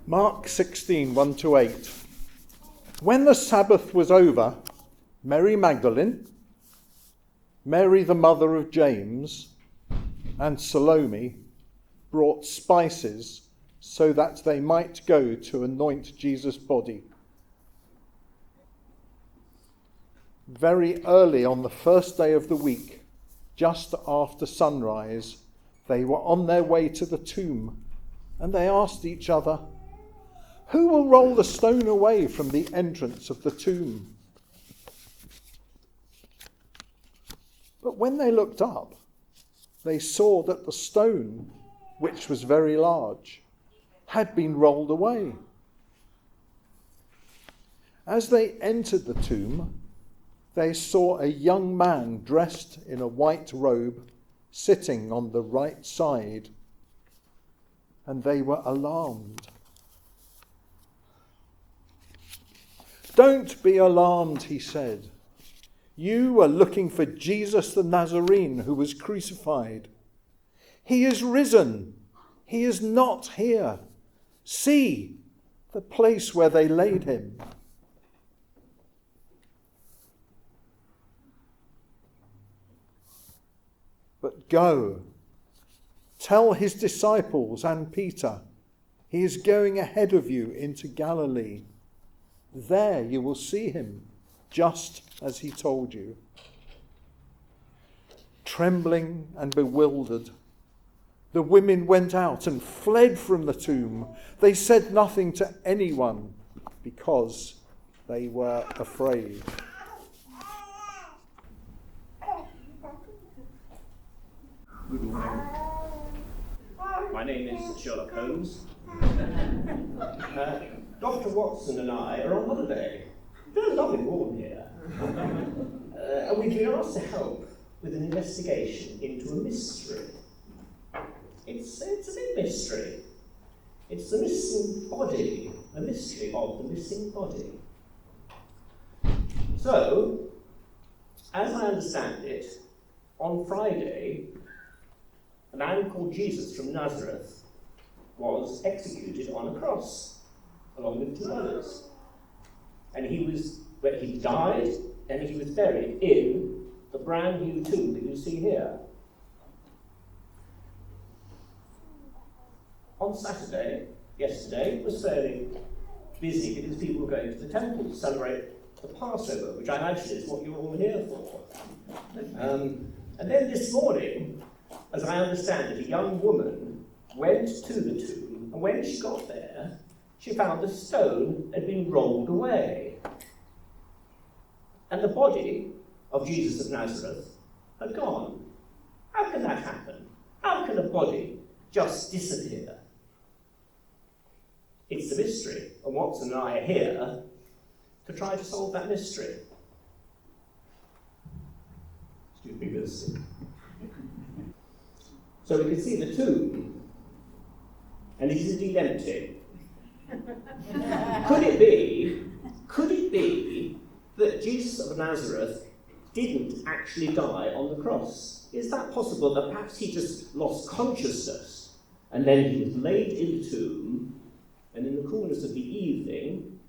Mark 16, 1-8. When the Sabbath was over, Mary Magdalene, Mary the mother of James, and Salome brought spices so that they might go to anoint Jesus' body. Very early on the first day of the week, just after sunrise, they were on their way to the tomb, and they asked each other, "Who will roll the stone away from the entrance of the tomb?" But when they looked up, they saw that the stone, which was very large, had been rolled away. As they entered the tomb, they saw a young man dressed in a white robe sitting on the right side, and they were alarmed. "Don't be alarmed," he said. "You are looking for Jesus the Nazarene who was crucified. He is risen. He is not here. See the place where they laid him." But go, tell his disciples and Peter, he is going ahead of you into Galilee. There you will see him, just as he told you. Trembling and bewildered, the women went out and fled from the tomb. They said nothing to anyone because they were afraid. Good morning. My name is Sherlock Holmes. Dr. Watson and I are on holiday. Very lovely warm here. And we've been asked to help with an investigation into a mystery. It's a big mystery. It's the missing body, a mystery of the missing body. So, as I understand it, on Friday, a man called Jesus from Nazareth was executed on a cross, along with two others. And he died, and he was buried in the brand new tomb that you see here. On Saturday, yesterday, it was fairly busy because people were going to the temple to celebrate the Passover, which I imagine is what you're all here for. And then this morning, as I understand it, a young woman went to the tomb, and when she got there, she found the stone had been rolled away. And the body of Jesus of Nazareth had gone. How can that happen? How can a body just disappear? It's a mystery, and Watson and I are here to try to solve that mystery. Excuse me, Wilson. So we can see the tomb, and it is indeed empty. Could it be that Jesus of Nazareth didn't actually die on the cross? Is that possible, that perhaps he just lost consciousness and then he was laid in the tomb, and in the coolness of the evening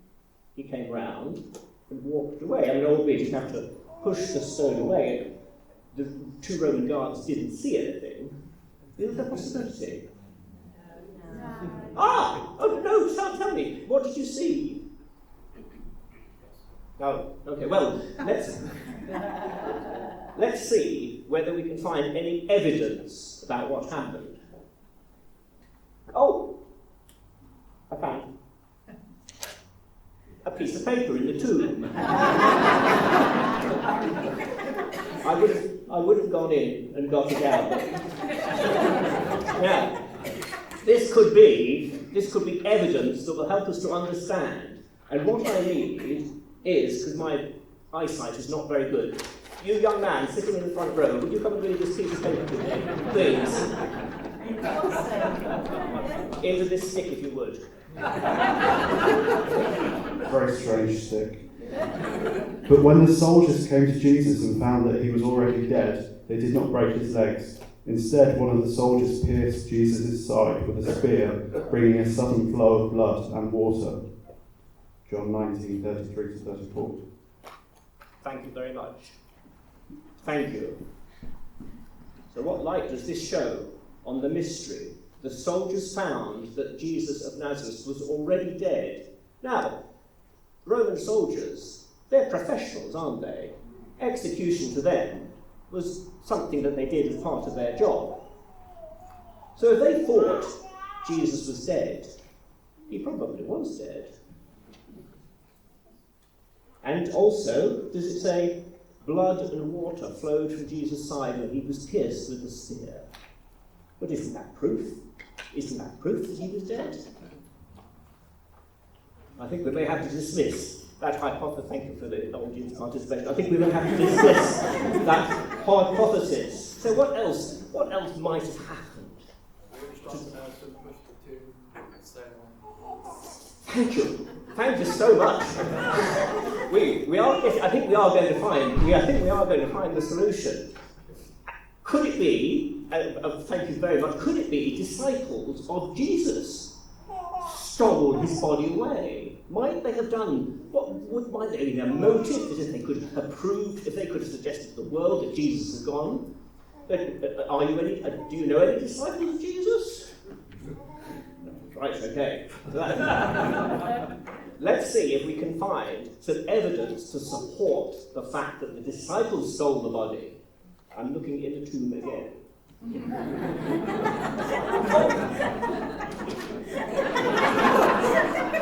he came round and walked away? I mean, albeit he'd have to push the stone away. The two Roman guards didn't see anything. Is there a possibility? No. Oh no, tell me, what did you see? Oh, okay, well, let's see whether we can find any evidence about what happened. Oh, I found a piece of paper in the tomb. I would have gone in and got it out. Now, this could be evidence that will help us to understand. And what I need is, because my eyesight is not very good, you young man sitting in the front row, would you come and read this piece of paper to me, please? Into this stick, if you would. Very strange stick. But when the soldiers came to Jesus and found that he was already dead, they did not break his legs, Instead, one of the soldiers pierced Jesus' side with a spear, bringing a sudden flow of blood and water. John 19:33-34. Thank you very much. Thank you. So what light does this show on the mystery? The soldiers found that Jesus of Nazareth was already dead. Now, Roman soldiers, they're professionals, aren't they? Execution to them was something that they did as part of their job. So if they thought Jesus was dead, he probably was dead. And also, does it say, blood and water flowed from Jesus' side when he was pierced with a spear? But isn't that proof? Isn't that proof that he was dead? I think we may have to dismiss that hypothesis. Thank you for the audience participation. I think we may have to dismiss that hypothesis. So what else might have happened? Thank you. Thank you so much. I think we are going to find the solution. Could it be? Thank you very much. Could it be disciples of Jesus stole his body away? Might they have done? Might they have been a motive? As if they could have proved, if they could have suggested to the world that Jesus has gone. Do you know any disciples of Jesus? Right, okay. Let's see if we can find some evidence to support the fact that the disciples stole the body. I'm looking in the tomb again.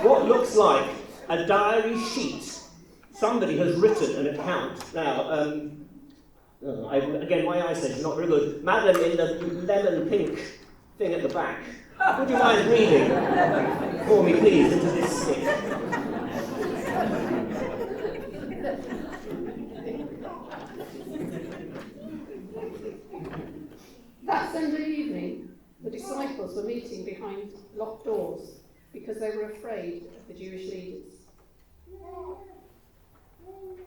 What looks like a diary sheet. Somebody has written an account. Now, again, my eyesight is not very good. Madam in the lemon pink thing at the back. Would you mind reading for me, please, into this stick? That Sunday evening, the disciples were meeting behind locked doors because they were afraid of the Jewish leaders.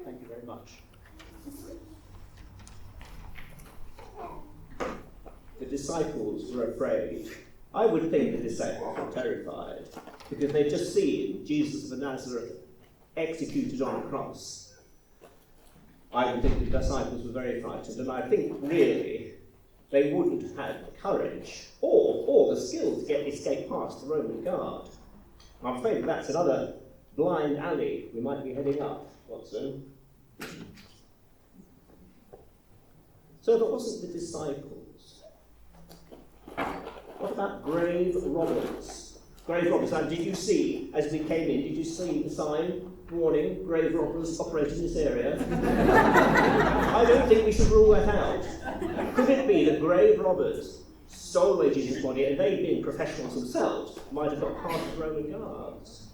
Thank you very much. The disciples were afraid. I would think the disciples were terrified because they'd just seen Jesus of Nazareth executed on a cross. I would think the disciples were very frightened, and I think really they wouldn't have had the courage or the skill to escape past the Roman guard. I'm afraid that's another blind alley we might be heading up, Watson. So if it wasn't the disciples, what about grave robbers? Grave robbers. And did you see, as we came in, did you see the sign, warning, grave robbers operate in this area? I don't think we should rule that out. Could it be that grave robbers stole away Jesus' body and they, being professionals themselves, might have got past the Roman guards?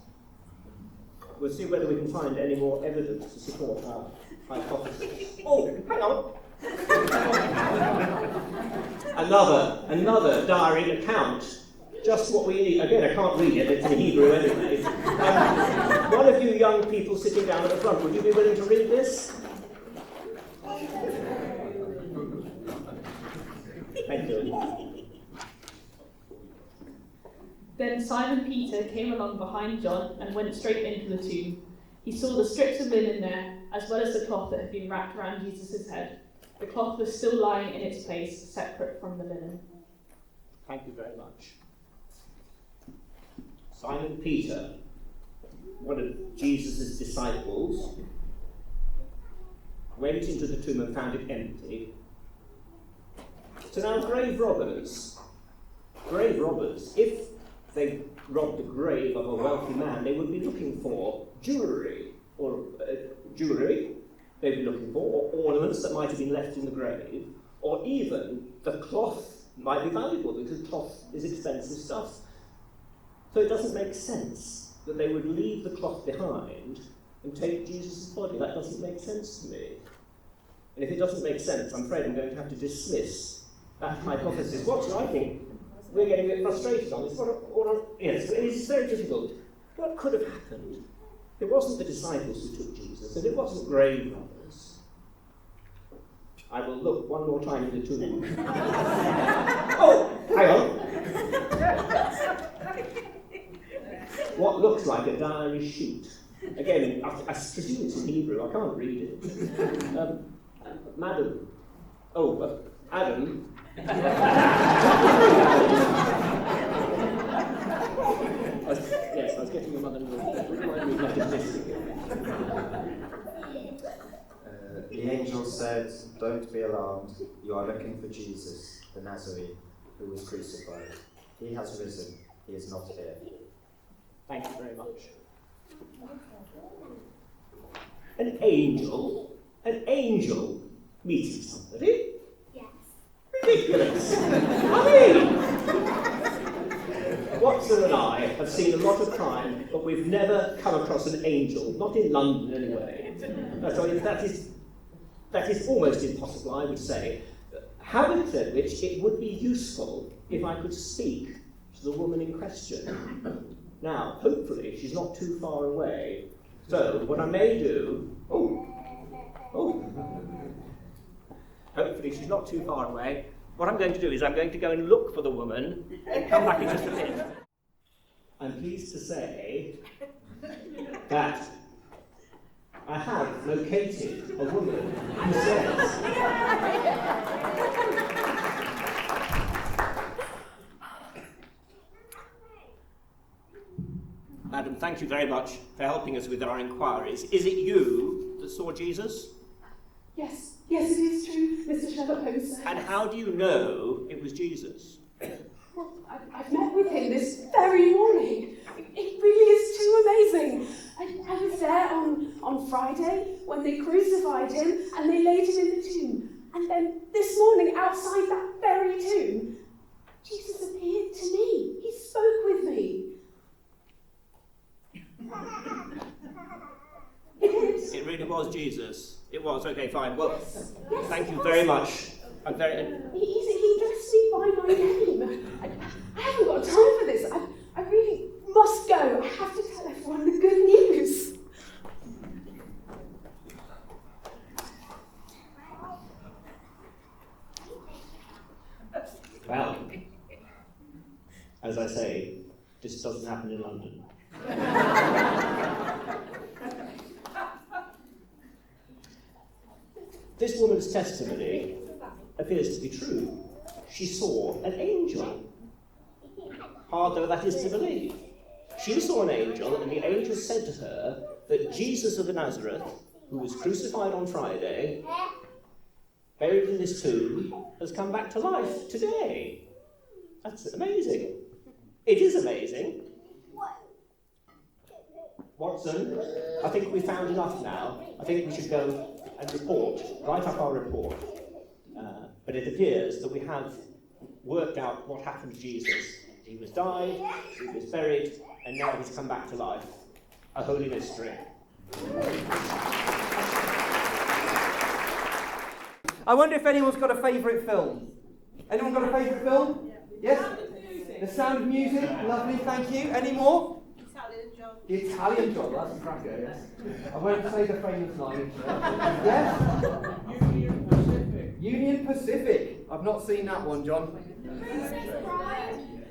We'll see whether we can find any more evidence to support our hypothesis. Oh, hang on. Another diary account. Just what we need. Again, I can't read it, it's in Hebrew anyway. One of you young people sitting down at the front, would you be willing to read this? Thank you. Then Simon Peter came along behind John and went straight into the tomb. He saw the strips of linen there, as well as the cloth that had been wrapped around Jesus' head. The cloth was still lying in its place, separate from the linen. Thank you very much. Simon Peter, one of Jesus' disciples, went into the tomb and found it empty. So now grave robbers, if they robbed the grave of a wealthy man, they would be looking for jewellery, they'd be looking for, or ornaments that might have been left in the grave, or even the cloth might be valuable because cloth is expensive stuff. So it doesn't make sense that they would leave the cloth behind and take Jesus' body. That doesn't make sense to me. And if it doesn't make sense, I'm afraid I'm going to have to dismiss that hypothesis. What do I think? We're getting a bit frustrated on this. Yes, it is very difficult. What could have happened? It wasn't the disciples who took Jesus, and it wasn't grave robbers. I will look one more time in the tomb. Oh, hang on. What looks like a diary sheet. Again, I presume it's in Hebrew, I can't read it. Madam. Oh, Adam. Yes, I was getting your mother-in-law. The angel said, "Don't be alarmed, you are looking for Jesus, the Nazarene, who was crucified. He has risen, he is not here." Thank you very much. An angel meeting somebody? Yes. Ridiculous. I mean, Watson and I have seen a lot of crime, but we've never come across an angel, not in London anyway. So that is almost impossible, I would say. Having said which, it would be useful if I could speak to the woman in question. Now, hopefully, she's not too far away. So, what I may do... Hopefully, she's not too far away. What I'm going to do is I'm going to go and look for the woman and come back in just a minute. I'm pleased to say that I have located a woman who says... Madam, thank you very much for helping us with our inquiries. Is it you that saw Jesus? Yes, it is true, Mr. Sherlock Holmes. And how do you know it was Jesus? Well, I've met with him this very morning. It really is too amazing. I was there on Friday when they crucified him and they laid him in the tomb. And then this morning, outside that very tomb, Jesus appeared to me. He spoke with me. It really was Jesus. It was. Okay, fine. Well, thank you very much. He addressed me by my name. I haven't got time for this. I really must go. I have to tell everyone the good news. Well, as I say, this doesn't happen in London. This woman's testimony appears to be true. She saw an angel. Hard though that is to believe. She saw an angel, and the angel said to her that Jesus of Nazareth, who was crucified on Friday, buried in this tomb, has come back to life today. That's amazing. It is amazing. Watson, I think we found enough now. I think we should go and write up our report. But it appears that we have worked out what happened to Jesus. He was died, he was buried, and now he's come back to life. A holy mystery. I wonder if anyone's got a favourite film. Anyone got a favourite film? Yes? The Sound of Music. Lovely, thank you. Any more? The Italian Job, that's a cracker, yes. I won't say the famous line. Yes? Union Pacific. I've not seen that one, John.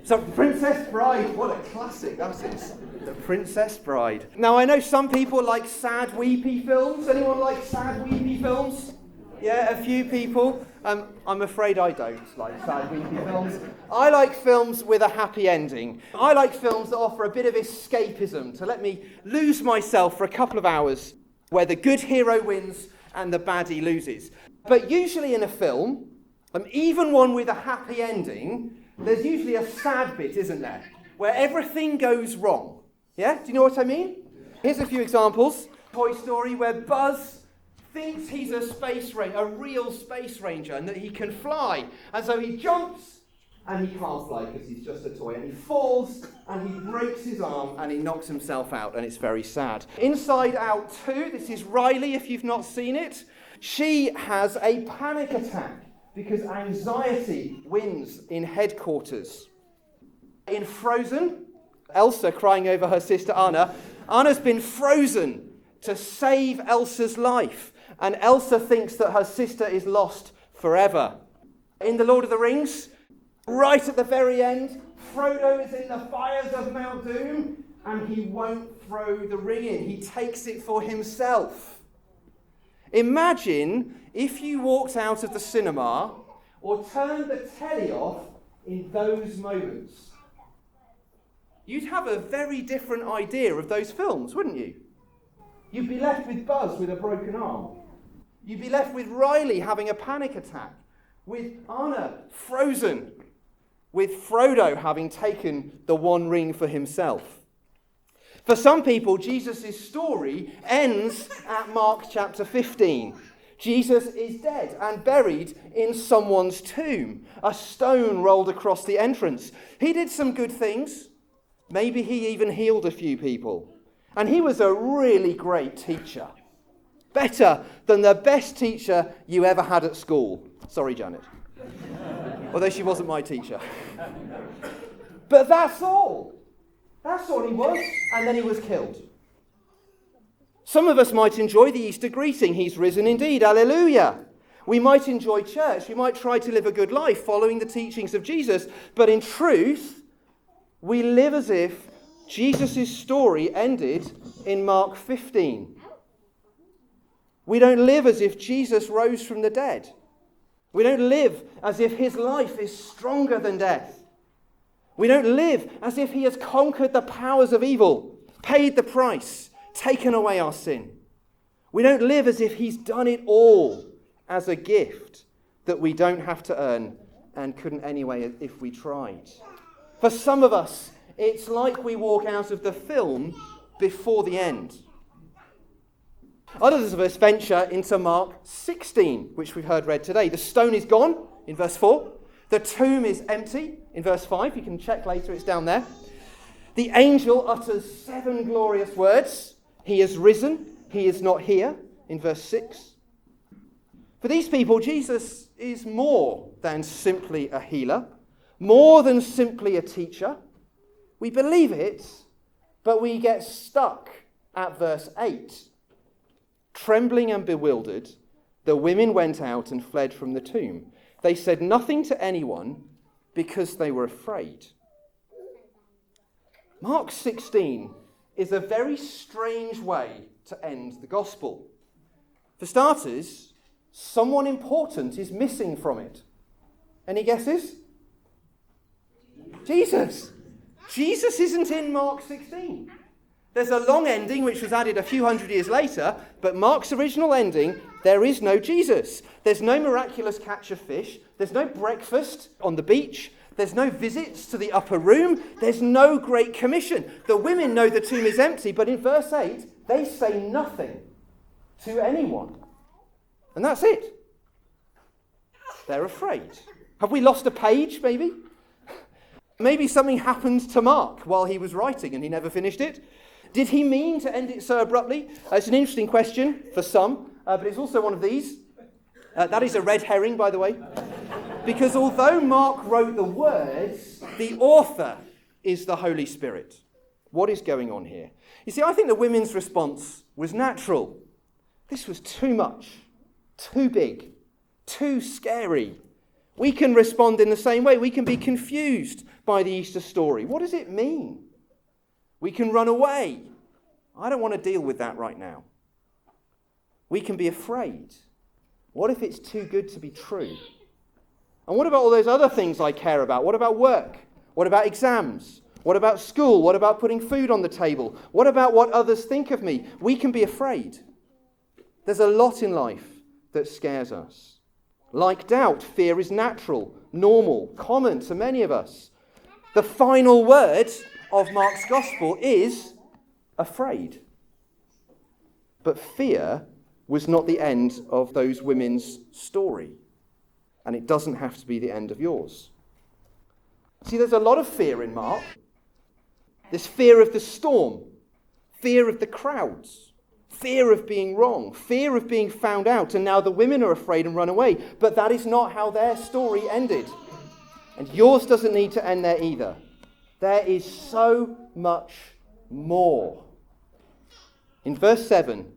So, Princess Bride. What a classic that is. The Princess Bride. Now, I know some people like sad, weepy films. Anyone like sad, weepy films? Yeah, a few people. I'm afraid I don't like sad, weepy films. I like films with a happy ending. I like films that offer a bit of escapism to let me lose myself for a couple of hours, where the good hero wins and the baddie loses. But usually in a film, even one with a happy ending, there's usually a sad bit, isn't there? Where everything goes wrong. Yeah? Do you know what I mean? Here's a few examples. Toy Story, where Buzz thinks he's a real space ranger, and that he can fly. And so he jumps, and he can't fly because he's just a toy. And he falls, and he breaks his arm, and he knocks himself out, and it's very sad. Inside Out 2, this is Riley, if you've not seen it. She has a panic attack because anxiety wins in headquarters. In Frozen, Elsa crying over her sister Anna. Anna's been frozen to save Elsa's life. and Elsa thinks that her sister is lost forever. In The Lord of the Rings, right at the very end, Frodo is in the fires of Mount Doom, and he won't throw the ring in. He takes it for himself. Imagine if you walked out of the cinema or turned the telly off in those moments. You'd have a very different idea of those films, wouldn't you? You'd be left with Buzz with a broken arm. You'd be left with Riley having a panic attack, with Anna frozen, with Frodo having taken the one ring for himself. For some people, Jesus' story ends at Mark chapter 15. Jesus is dead and buried in someone's tomb. A stone rolled across the entrance. He did some good things. Maybe he even healed a few people. And he was a really great teacher. Better than the best teacher you ever had at school. Sorry, Janet. Although she wasn't my teacher. But that's all. That's all he was. And then he was killed. Some of us might enjoy the Easter greeting. He's risen indeed. Alleluia. We might enjoy church. We might try to live a good life following the teachings of Jesus. But in truth, we live as if Jesus' story ended in Mark 15. We don't live as if Jesus rose from the dead. We don't live as if his life is stronger than death. We don't live as if he has conquered the powers of evil, paid the price, taken away our sin. We don't live as if he's done it all as a gift that we don't have to earn and couldn't anyway if we tried. For some of us, it's like we walk out of the film before the end. Others of us venture into Mark 16, which we've heard read today. The stone is gone, in verse 4. The tomb is empty, in verse 5. You can check later, it's down there. The angel utters 7 glorious words. He is risen, he is not here, in verse 6. For these people, Jesus is more than simply a healer, more than simply a teacher. We believe it, but we get stuck at verse 8. Trembling and bewildered, the women went out and fled from the tomb. They said nothing to anyone because they were afraid. Mark 16 is a very strange way to end the gospel. For starters, someone important is missing from it. Any guesses? Jesus. Jesus isn't in Mark 16. There's a long ending which was added a few hundred years later, but Mark's original ending, there is no Jesus. There's no miraculous catch of fish. There's no breakfast on the beach. There's no visits to the upper room. There's no great commission. The women know the tomb is empty, but in verse 8, they say nothing to anyone. And that's it. They're afraid. Have we lost a page, maybe? Maybe something happened to Mark while he was writing and he never finished it. Did he mean to end it so abruptly? It's an interesting question for some, but it's also one of these. That is a red herring, by the way. Because although Mark wrote the words, the author is the Holy Spirit. What is going on here? You see, I think the women's response was natural. This was too much, too big, too scary. We can respond in the same way. We can be confused by the Easter story. What does it mean? We can run away. I don't want to deal with that right now. We can be afraid. What if it's too good to be true? And what about all those other things I care about? What about work? What about exams? What about school? What about putting food on the table? What about what others think of me? We can be afraid. There's a lot in life that scares us. Like doubt, fear is natural, normal, common to many of us. The final word of Mark's gospel is afraid. But fear was not the end of those women's story. And it doesn't have to be the end of yours. See, there's a lot of fear in Mark. There's fear of the storm, fear of the crowds, fear of being wrong, fear of being found out, and now the women are afraid and run away. But that is not how their story ended. And yours doesn't need to end there either. There is so much more. In verse 7,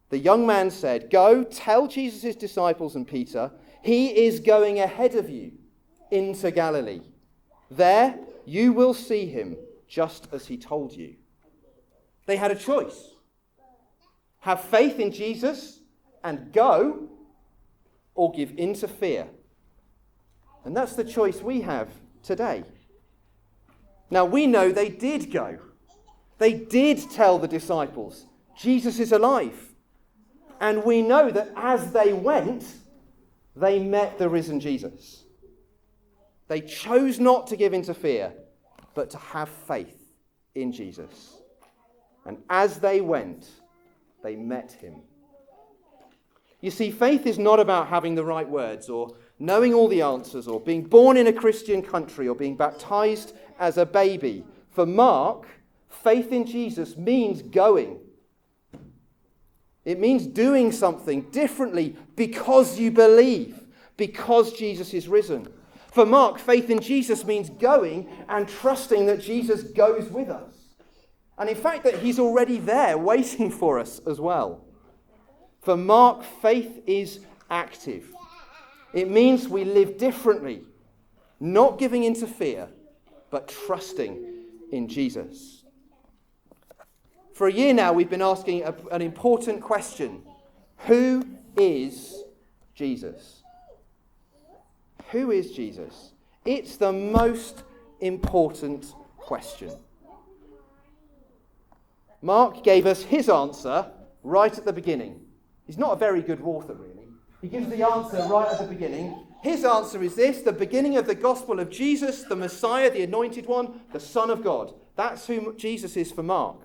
The young man said, "Go, tell Jesus' disciples and Peter, he is going ahead of you into Galilee. There you will see him just as he told you." They had a choice. Have faith in Jesus and go, or give in to fear. And that's the choice we have today. Now we know they did go. They did tell the disciples, Jesus is alive. And we know that as they went, they met the risen Jesus. They chose not to give in to fear, but to have faith in Jesus. And as they went, they met him. You see, faith is not about having the right words or knowing all the answers or being born in a Christian country or being baptized as a baby. For Mark, faith in Jesus means going. It means doing something differently because you believe, because Jesus is risen. For Mark, faith in Jesus means going and trusting that Jesus goes with us. And in fact, that he's already there waiting for us as well. For Mark, faith is active. It means we live differently, not giving in to fear, but trusting in Jesus. For a year now, we've been asking an important question. Who is Jesus? Who is Jesus? It's the most important question. Mark gave us his answer right at the beginning. He's not a very good author, really. He gives the answer right at the beginning. His answer is this: the beginning of the gospel of Jesus, the Messiah, the anointed one, the Son of God. That's who Jesus is for Mark.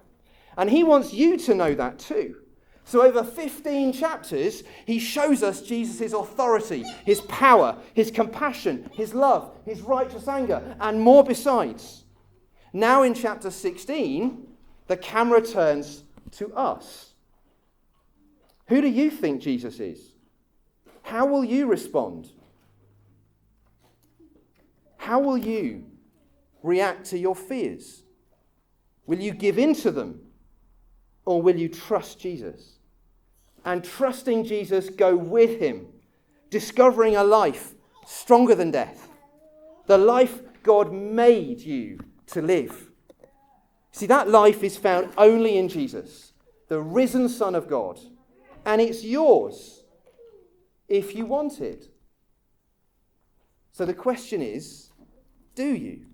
And he wants you to know that too. So over 15 chapters, he shows us Jesus' authority, his power, his compassion, his love, his righteous anger, and more besides. Now in chapter 16, the camera turns to us. Who do you think Jesus is? How will you respond? How will you react to your fears? Will you give in to them? Or will you trust Jesus? And trusting Jesus, go with him, discovering a life stronger than death. The life God made you to live. See, that life is found only in Jesus, the risen Son of God. And it's yours if you want it. So the question is, do you?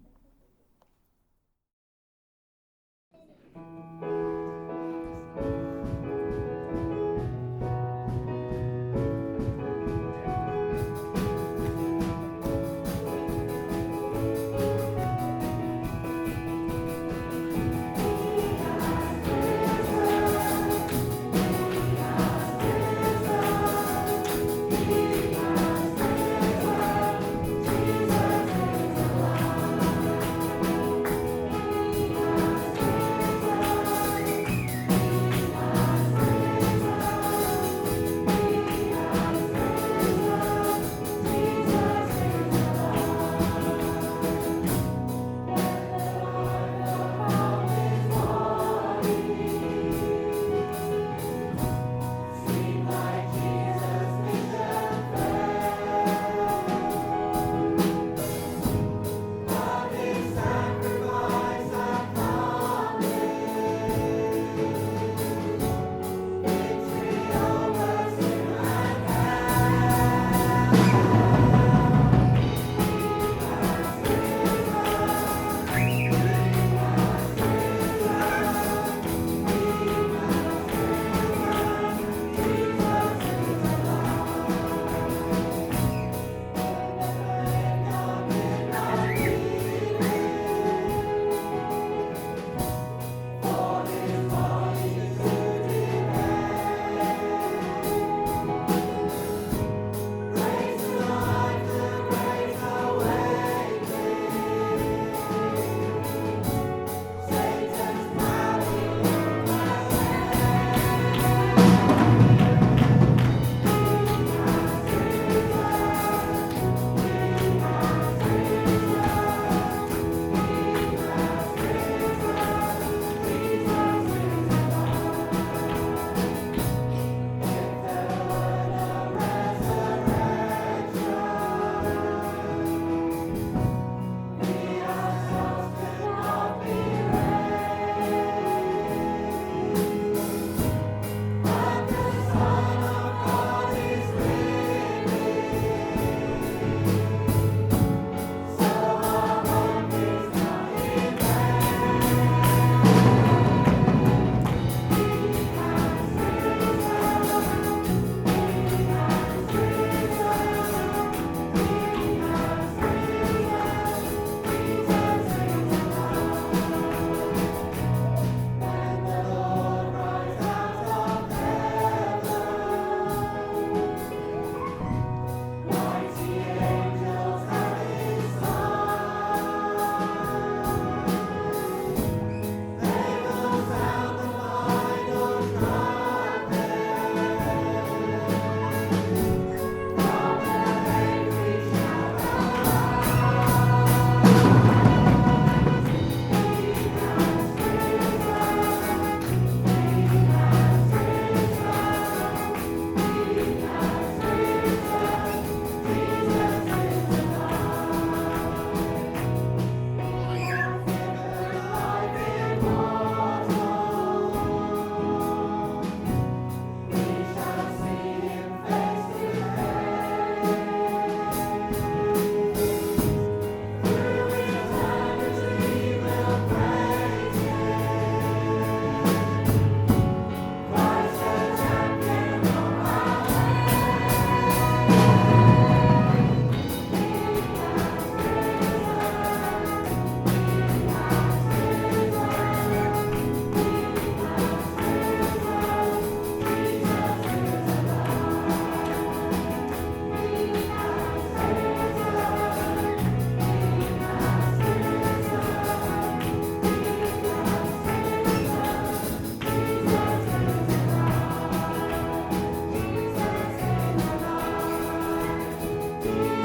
Thank you.